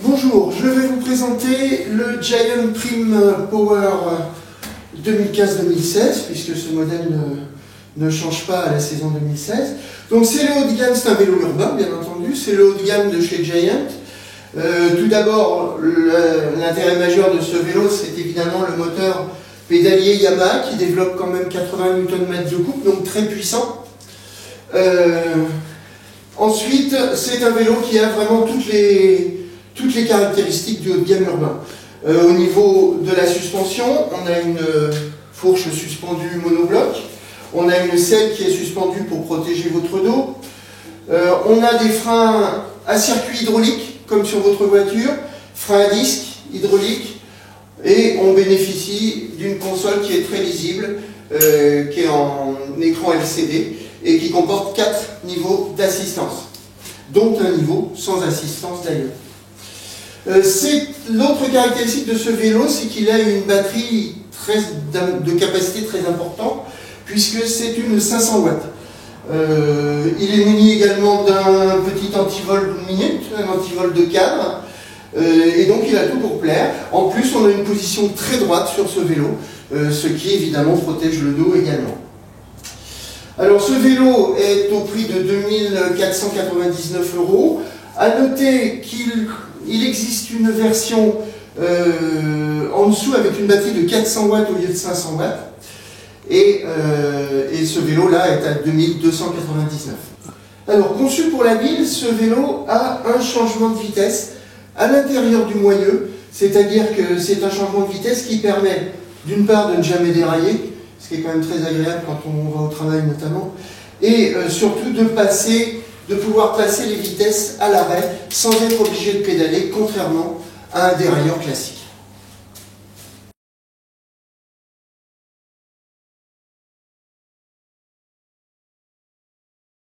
Bonjour, je vais vous présenter le Giant Prime Power 2015-2016, puisque ce modèle ne change pas à la saison 2016. Donc c'est le haut de gamme, c'est un vélo urbain bien entendu, c'est le haut de gamme de chez Giant. Tout d'abord, l'intérêt majeur de ce vélo, c'est évidemment le moteur pédalier Yamaha qui développe quand même 80 Nm de couple, donc très puissant. Ensuite, c'est un vélo qui a vraiment toutes les caractéristiques du haut de gamme urbain. Au niveau de la suspension, on a une fourche suspendue monobloc, on a une selle qui est suspendue pour protéger votre dos, on a des freins à circuit hydraulique comme sur votre voiture, freins à disque hydraulique, et on bénéficie d'une console qui est très lisible, qui est en écran LCD et qui comporte 4 niveaux d'assistance, dont un niveau sans assistance d'ailleurs. L'autre caractéristique de ce vélo, c'est qu'il a une batterie de capacité très importante, puisque c'est une 500 watts. Il est muni également d'un petit antivol minute, un antivol de cadre, et donc il a tout pour plaire. En plus, on a une position très droite sur ce vélo, ce qui évidemment protège le dos également. Alors ce vélo est au prix de 2 499 €. À noter qu'il existe une version en dessous avec une batterie de 400 watts au lieu de 500 watts. Et ce vélo-là est à 2 299. Alors, conçu pour la ville, ce vélo a un changement de vitesse à l'intérieur du moyeu, c'est-à-dire que c'est un changement de vitesse qui permet, d'une part, de ne jamais dérailler, ce qui est quand même très agréable quand on va au travail notamment, et surtout de pouvoir passer les vitesses à l'arrêt sans être obligé de pédaler, contrairement à un dérailleur classique.